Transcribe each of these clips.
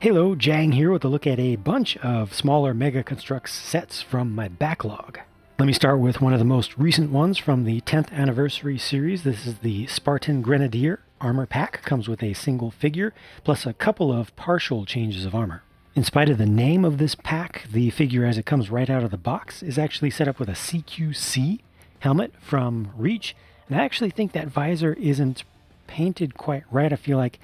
Hello, Jang here with a look at a bunch of smaller Mega Construx sets from my backlog. Let me start with one of the most recent ones from the 10th anniversary series. This is the Spartan Grenadier armor pack. Comes with a single figure, plus a couple of partial changes of armor. In spite of the name of this pack, the figure as it comes right out of the box is actually set up with a CQC helmet from Reach, and I actually think that visor isn't painted quite right. I feel like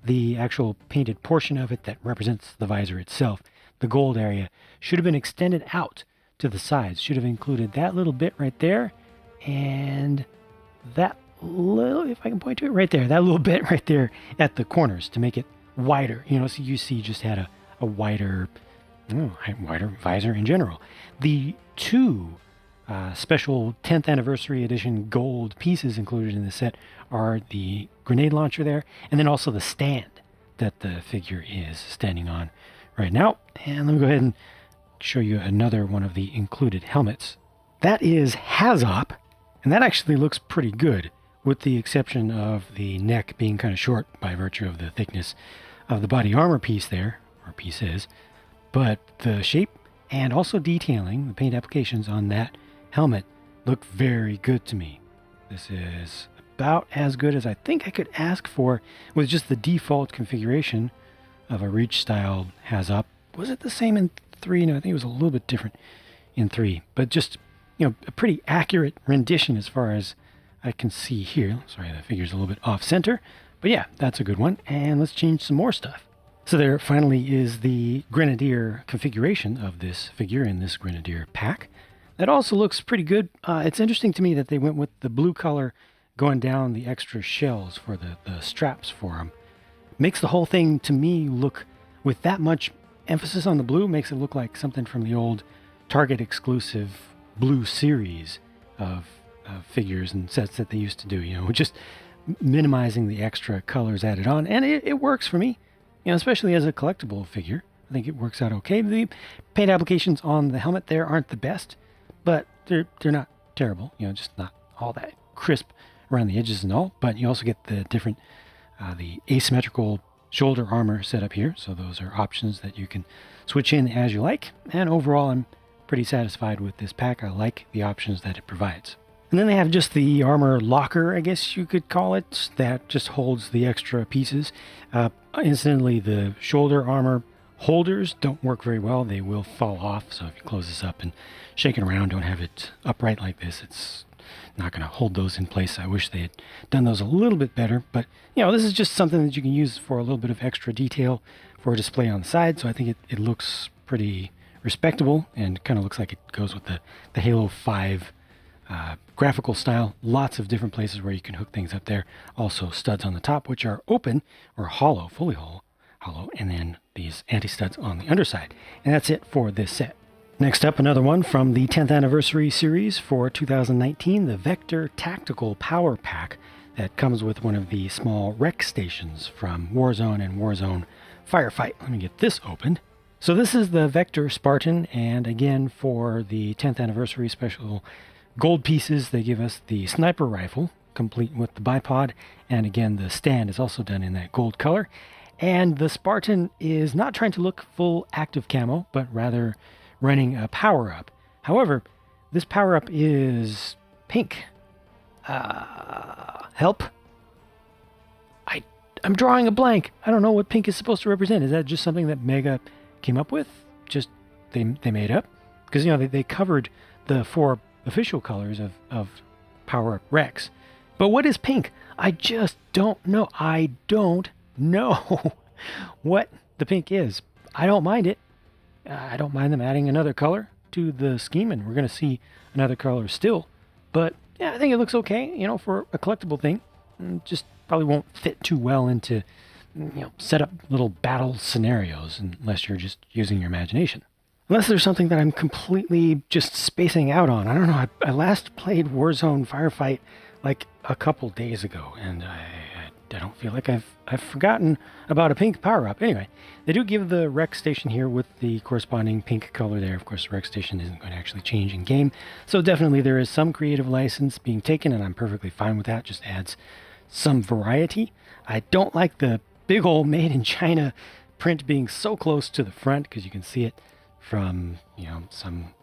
the actual painted portion of it that represents the visor itself, the gold area, should have been extended out to the sides. Should have included that little bit right there, and that little, if I can point to it right there, that little bit right there at the corners to make it wider. You know, so you see just had a wider visor in general. The two special 10th anniversary edition gold pieces included in the set are the grenade launcher there, and then also the stand that the figure is standing on right now. And let me go ahead and show you another one of the included helmets. That is Hazop, and that actually looks pretty good, with the exception of the neck being kind of short by virtue of the thickness of the body armor piece there, or pieces. But the shape and also detailing, the paint applications on that helmet look very good to me. This is about as good as I think I could ask for with just the default configuration of a Reach style Hazop. Was it the same in 3? No, I think it was a little bit different in 3, but just, you know, a pretty accurate rendition as far as I can see here. Sorry, the figure's a little bit off center, but yeah, that's a good one. And let's change some more stuff. So there finally is the Grenadier configuration of this figure in this Grenadier pack. That also looks pretty good. It's interesting to me that they went with the blue color going down the extra shells for the straps for them. Makes the whole thing, to me, look, with that much emphasis on the blue, makes it look like something from the old Target exclusive blue series of figures and sets that they used to do, you know, just minimizing the extra colors added on. And it works for me, you know, especially as a collectible figure. I think it works out okay. The paint applications on the helmet there aren't the best, but they're not terrible, you know, just not all that crisp around the edges and all. But you also get the different, the asymmetrical shoulder armor set up here. So those are options that you can switch in as you like. And overall, I'm pretty satisfied with this pack. I like the options that it provides. And then they have just the armor locker, I guess you could call it, that just holds the extra pieces. Incidentally, the shoulder armor holders don't work very well. They will fall off. So if you close this up and shake it around, don't have it upright like this, it's not going to hold those in place. I wish they had done those a little bit better, but you know, this is just something that you can use for a little bit of extra detail for a display on the side. So I think it looks pretty respectable and kind of looks like it goes with the Halo 5 graphical style. Lots of different places where you can hook things up there. Also studs on the top, which are open or hollow, fully hollow, and then these anti-studs on the underside. And that's it for this set. Next up, another one from the 10th anniversary series for 2019, the Vector Tactical Power Pack that comes with one of the small rec stations from Warzone and Warzone Firefight. Let me get this opened. So this is the Vector Spartan, and again, for the 10th anniversary special gold pieces, they give us the sniper rifle, complete with the bipod, and again, the stand is also done in that gold color. And the Spartan is not trying to look full active camo, but rather running a power-up. However, this power-up is pink. Help? I'm drawing a blank. I don't know what pink is supposed to represent. Is that just something that Mega came up with? Just they made up? Because, you know, they covered the 4 official colors of power-up Rex. But what is pink? I just don't know. I don't know what the pink is. I don't mind it. I don't mind them adding another color to the scheme, and we're going to see another color still. But yeah, I think it looks okay, you know, for a collectible thing. Just probably won't fit too well into, you know, set up little battle scenarios unless you're just using your imagination. Unless there's something that I'm completely just spacing out on. I don't know. I last played Warzone Firefight like a couple days ago, and I don't feel like I've forgotten about a pink power-up. Anyway, they do give the rec station here with the corresponding pink color there. Of course, the rec station isn't going to actually change in game, so definitely there is some creative license being taken, and I'm perfectly fine with that. Just adds some variety. I don't like the big old made in China print being so close to the front because you can see it from, some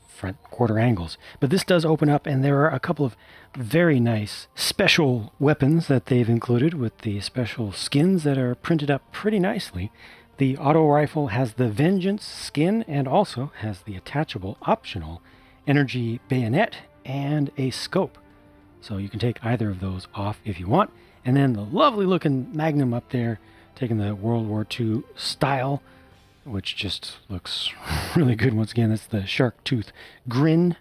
front quarter angles. But this does open up, and there are a couple of very nice special weapons that they've included with the special skins that are printed up pretty nicely. The auto rifle has the Vengeance skin and also has the attachable optional energy bayonet and a scope. So you can take either of those off if you want. And then the lovely looking Magnum up there, taking the World War II style, which just looks really good. Once again, that's the shark tooth grin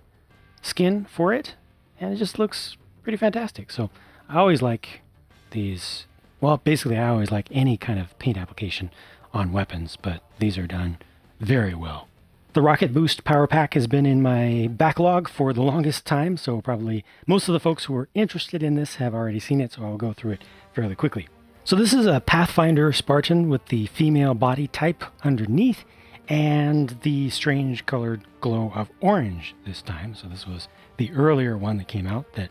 skin for it. And it just looks pretty fantastic. So I always like these. Well, basically I always like any kind of paint application on weapons, but these are done very well. The Rocket Boost Power Pack has been in my backlog for the longest time, so probably most of the folks who are interested in this have already seen it, so I'll go through it fairly quickly. So this is a Pathfinder Spartan with the female body type underneath and the strange colored glow of orange this time. So this was the earlier one that came out that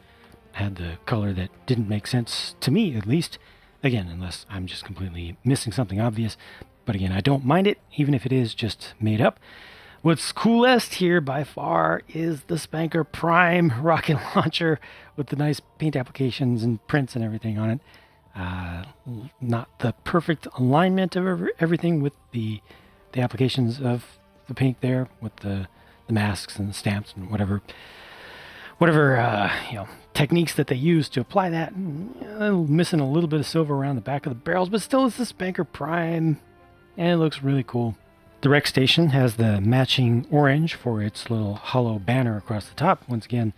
had the color that didn't make sense to me, at least. Again, unless I'm just completely missing something obvious. But again, I don't mind it, even if it is just made up. What's coolest here by far is the Spanker Prime rocket launcher with the nice paint applications and prints and everything on it. Not the perfect alignment of everything with the applications of the paint there, with the masks and the stamps and whatever techniques that they use to apply that. Missing a little bit of silver around the back of the barrels, but still it's the Spanker Prime, and it looks really cool. The Rec Station has the matching orange for its little hollow banner across the top. Once again,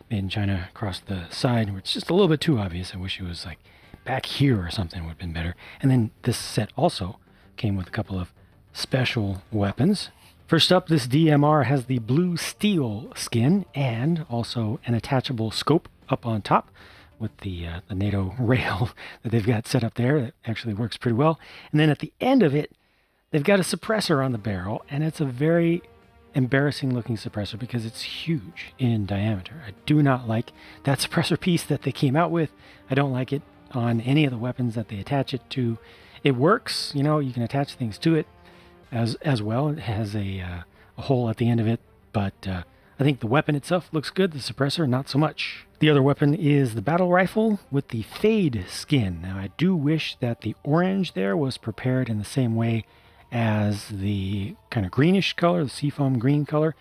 made in China across the side, which is just a little bit too obvious. I wish it was like back here or something would have been better. And then this set also came with a couple of special weapons. First up, this DMR has the blue steel skin and also an attachable scope up on top with the NATO rail that they've got set up there. That actually works pretty well. And then at the end of it, they've got a suppressor on the barrel, and it's a very embarrassing looking suppressor because it's huge in diameter. I do not like that suppressor piece that they came out with. I don't like it on any of the weapons that they attach it to. It works, you can attach things to it as well. It has a hole at the end of it, but I think the weapon itself looks good. The suppressor, not so much. The other weapon is the battle rifle with the Fade skin. Now, I do wish that the orange there was prepared in the same way as the kind of greenish color, the seafoam green color,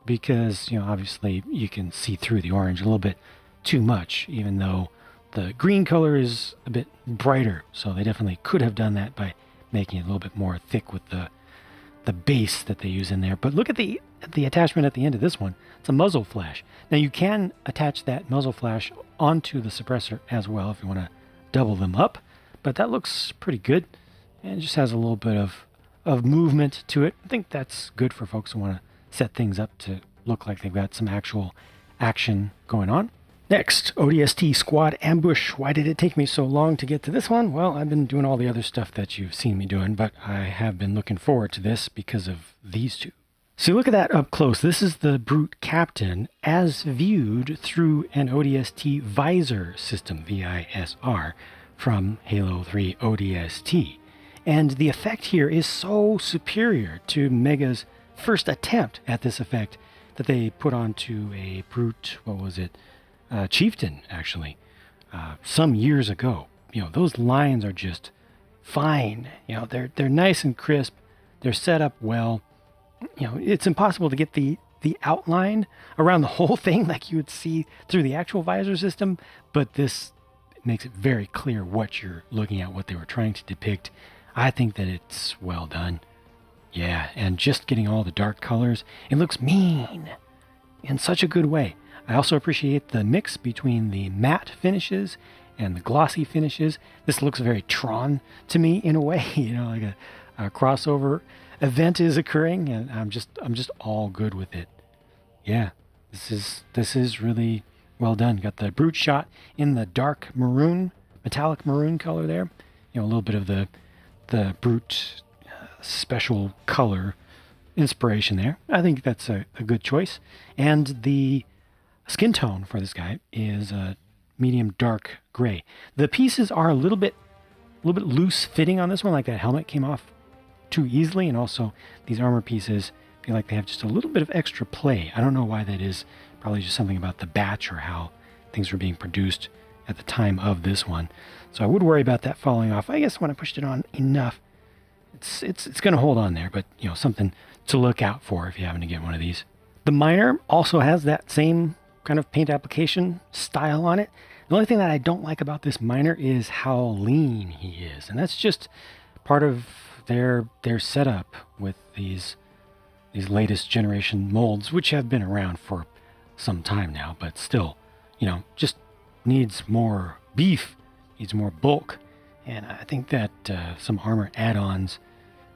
because, obviously you can see through the orange a little bit too much, even though the green color is a bit brighter. So they definitely could have done that by making it a little bit more thick with the base that they use in there. But look at the attachment at the end of this one. It's a muzzle flash. Now you can attach that muzzle flash onto the suppressor as well if you want to double them up, but that looks pretty good, and it just has a little bit of movement to it. I think that's good for folks who want to set things up to look like they've got some actual action going on. Next, ODST Squad Ambush. Why did it take me so long to get to this one? Well, I've been doing all the other stuff that you've seen me doing, but I have been looking forward to this because of these two. So look at that up close. This is the Brute Captain as viewed through an ODST visor system, VISR, from Halo 3 ODST. And the effect here is so superior to Mega's first attempt at this effect that they put onto a Brute, Chieftain, actually, some years ago. Those lines are just fine. They're nice and crisp. They're set up well. It's impossible to get the outline around the whole thing like you would see through the actual visor system, but this makes it very clear what you're looking at, what they were trying to depict. I think that it's well done. Yeah, and just getting all the dark colors, it looks mean in such a good way. I also appreciate the mix between the matte finishes and the glossy finishes. This looks very Tron to me in a way, like a crossover event is occurring, and I'm just all good with it. Yeah, this is really well done. Got the Brute shot in the dark maroon, metallic maroon color there. A little bit of the Brute special color inspiration there. I think that's a good choice. And the skin tone for this guy is a medium dark gray. The pieces are a little bit loose fitting on this one, like that helmet came off too easily, and also these armor pieces feel like they have just a little bit of extra play. I don't know why that is. Probably just something about the batch or how things were being produced at the time of this one. So I would worry about that falling off. I guess when I pushed it on enough, it's going to hold on there, but something to look out for if you happen to get one of these. The miner also has that same kind of paint application style on it. The only thing that I don't like about this miner is how lean he is, and that's just part of their setup with these latest generation molds, which have been around for some time now, but still, just needs more beef, needs more bulk. And I think that some armor add-ons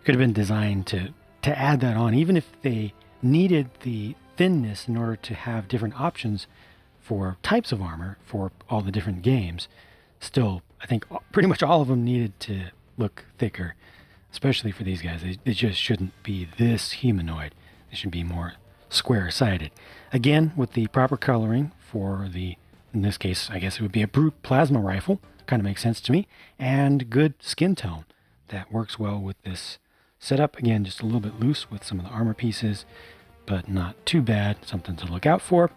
could have been designed to add that on, even if they needed the thinness in order to have different options for types of armor for all the different games. Still, I think pretty much all of them needed to look thicker, especially for these guys. They just shouldn't be this humanoid. They should be more square-sided. Again, with the proper coloring for in this case, I guess it would be a brute plasma rifle. Kind of makes sense to me. And good skin tone. That works well with this setup. Again, just a little bit loose with some of the armor pieces, but not too bad. Something to look out for.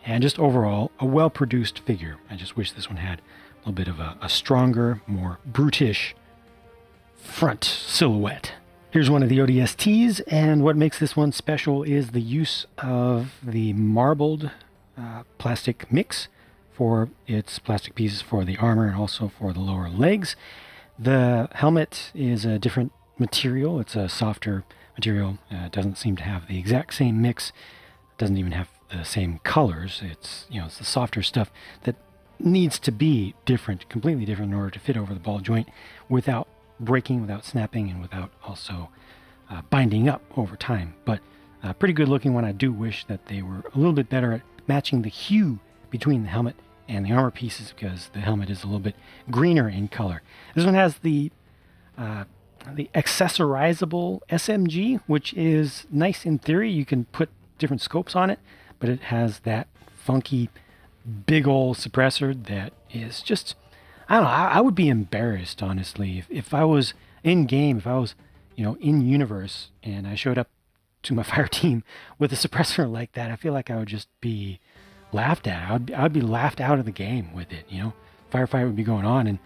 And just overall, a well-produced figure. I just wish this one had a little bit of a stronger, more brutish front silhouette. Here's one of the ODSTs, and what makes this one special is the use of the marbled plastic mix for its plastic pieces for the armor and also for the lower legs. The helmet is a different material. It's a softer material. It doesn't seem to have the exact same mix. It doesn't even have the same colors. It's it's the softer stuff that needs to be different, completely different in order to fit over the ball joint without breaking, without snapping, and without also binding up over time. But pretty good looking one. I do wish that they were a little bit better at matching the hue between the helmet and the armor pieces, because the helmet is a little bit greener in color. This one has the accessorizable SMG, which is nice in theory. You can put different scopes on it, but it has that funky big old suppressor that is just, I don't know, I would be embarrassed, honestly, if I was in game, if I was, in universe, and I showed up to my fire team with a suppressor like that. I feel like I would just be laughed at. I'd be laughed out of the game with it, Firefight would be going on, and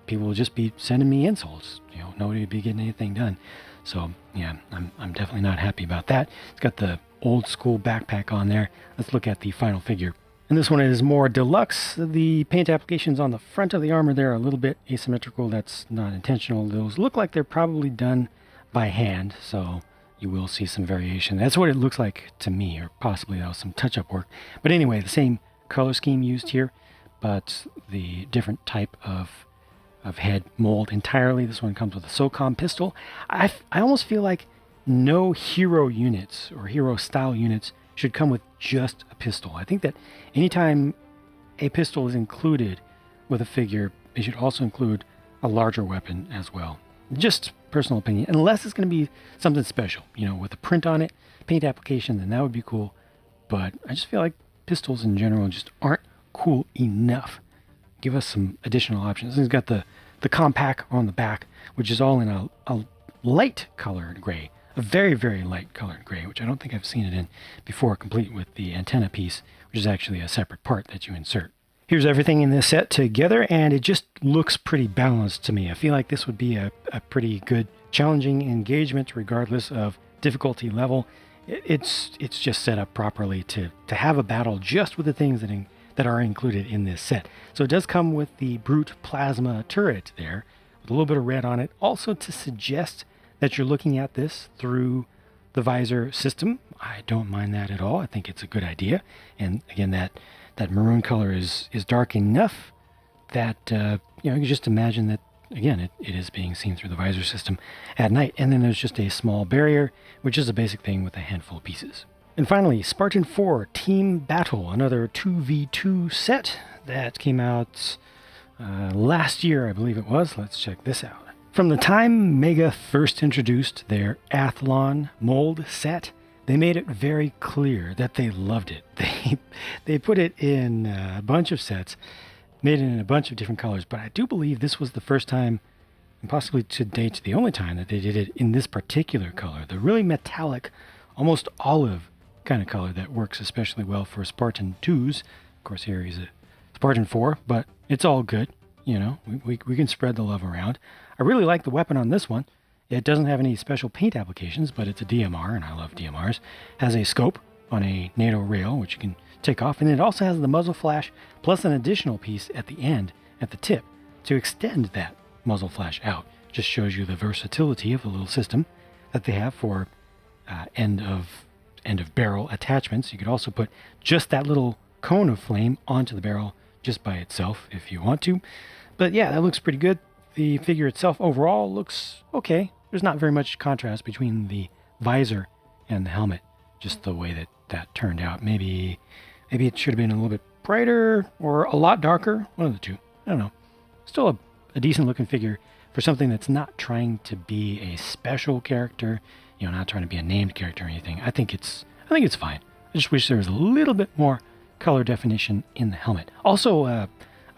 people would just be sending me insults. Nobody would be getting anything done. So, yeah, I'm definitely not happy about that. It's got the old school backpack on there. Let's look at the final figure. And this one is more deluxe. The paint applications on the front of the armor there are a little bit asymmetrical. That's not intentional. Those look like they're probably done by hand, so you will see some variation. That's what it looks like to me, or possibly that was some touch-up work. But anyway, the same color scheme used here, but the different type of head mold entirely. This one comes with a SOCOM pistol. I almost feel like no hero units or hero style units should come with just a pistol. I think that anytime a pistol is included with a figure, it should also include a larger weapon as well. Just personal opinion, unless it's going to be something special, with a print on it, paint application, then that would be cool. But I just feel like pistols in general just aren't cool enough. Give us some additional options. It's got the compact on the back, which is all in a light colored gray, a very, very light colored gray, which I don't think I've seen it in before, complete with the antenna piece, which is actually a separate part that you insert. Here's everything in this set together, and it just looks pretty balanced to me. I feel like this would be a pretty good, challenging engagement regardless of difficulty level. It's just set up properly to have a battle just with the things that are included in this set. So it does come with the brute plasma turret there, with a little bit of red on it, also to suggest that you're looking at this through the visor system. I don't mind that at all. I think it's a good idea. And again, that maroon color is dark enough that you can just imagine that, again, it is being seen through the visor system at night. And then there's just a small barrier, which is a basic thing with a handful of pieces. And finally, Spartan 4 Team Battle, another 2v2 set that came out last year, I believe it was. Let's check this out. From the time Mega first introduced their Athlon mold set, they made it very clear that they loved it. They put it in a bunch of sets, made it in a bunch of different colors, but I do believe this was the first time and possibly to date the only time that they did it in this particular color. The really metallic, almost olive kind of color that works especially well for Spartan 2s. Of course, here he's a Spartan 4, but it's all good. You know, we can spread the love around. I really like the weapon on this one. It doesn't have any special paint applications, but it's a DMR, and I love DMRs. Has a scope on a NATO rail, which you can take off, and it also has the muzzle flash, plus an additional piece at the end, at the tip, to extend that muzzle flash out. Just shows you the versatility of the little system that they have for end of barrel attachments. You could also put just that little cone of flame onto the barrel just by itself if you want to. But yeah, that looks pretty good. The figure itself overall looks okay. There's not very much contrast between the visor and the helmet, just the way that turned out. Maybe it should have been a little bit brighter or a lot darker. One of the two. I don't know. Still a decent looking figure for something that's not trying to be a special character, you know, not trying to be a named character or anything. I think it's fine. I just wish there was a little bit more color definition in the helmet. Also, a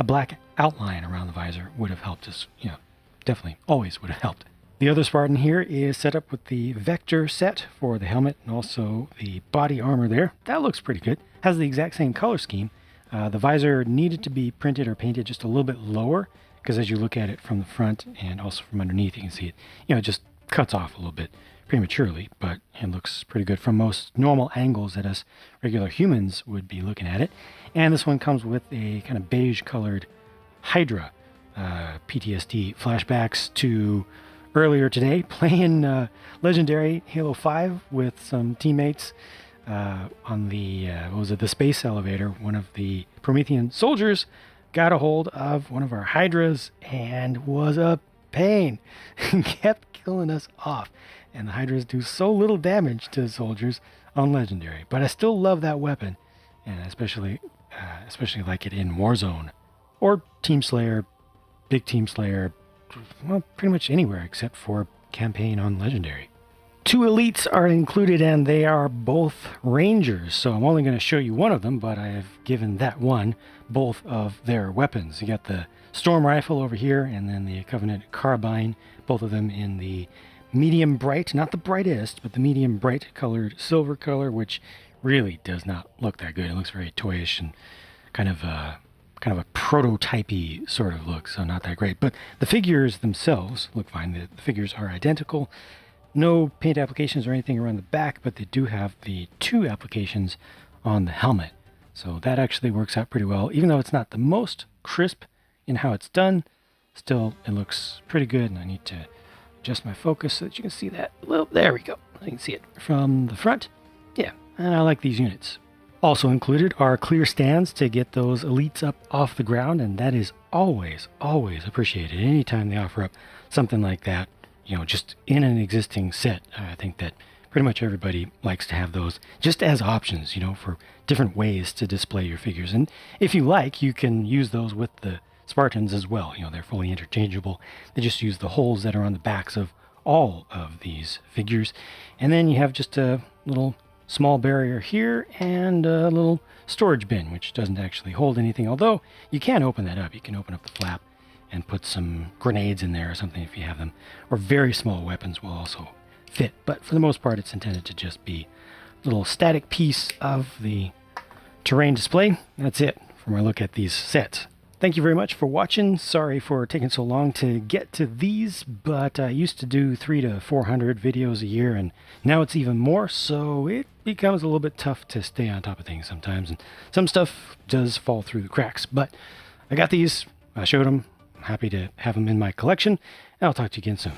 black outline around the visor would have helped us, you know, definitely always would have helped. The other Spartan here is set up with the vector set for the helmet and also the body armor there. That looks pretty good. Has the exact same color scheme. The visor needed to be printed or painted just a little bit lower because as you look at it from the front and also from underneath, you can see it, you know, it just cuts off a little bit prematurely, but it looks pretty good from most normal angles that us regular humans would be looking at it. And this one comes with a kind of beige colored Hydra PTSD flashbacks to earlier today playing Legendary Halo 5 with some teammates on the the space elevator. One of the Promethean soldiers got a hold of one of our Hydras and was a pain and kept killing us off. And the Hydras do so little damage to soldiers on Legendary, but I still love that weapon, and especially like it in Warzone or Team Slayer, Big Team Slayer, well, pretty much anywhere except for campaign on Legendary. 2 elites are included, and they are both Rangers, so I'm only going to show you one of them, but I have given that one both of their weapons. You got the Storm Rifle over here, and then the Covenant Carbine, both of them in the medium bright, not the brightest, but the medium bright colored silver color, which really does not look that good. It looks very toyish and kind of a prototypey sort of look, so not that great. But the figures themselves look fine. The figures are identical. No paint applications or anything around the back, but they do have the 2 applications on the helmet. So that actually works out pretty well. Even though it's not the most crisp in how it's done, still it looks pretty good, and I need to adjust my focus so that you can see that. Well, there we go. You can see it from the front. Yeah, and I like these units. Also included are clear stands to get those elites up off the ground, and that is always appreciated. Anytime they offer up something like that, you know, just in an existing set, I think that pretty much everybody likes to have those just as options, you know, for different ways to display your figures. And if you like, you can use those with the Spartans as well. You know, they're fully interchangeable. They just use the holes that are on the backs of all of these figures. And then you have just a little small barrier here and a little storage bin, which doesn't actually hold anything, although you can open that up. You can open up the flap and put some grenades in there or something if you have them, or very small weapons will also fit. But for the most part, it's intended to just be a little static piece of the terrain display. That's it for my look at these sets. Thank you very much for watching. Sorry for taking so long to get to these, but I used to do 300 to 400 videos a year, and now it's even more, so it becomes a little bit tough to stay on top of things sometimes, and some stuff does fall through the cracks. But I got these, I showed them, I'm happy to have them in my collection, and I'll talk to you again soon.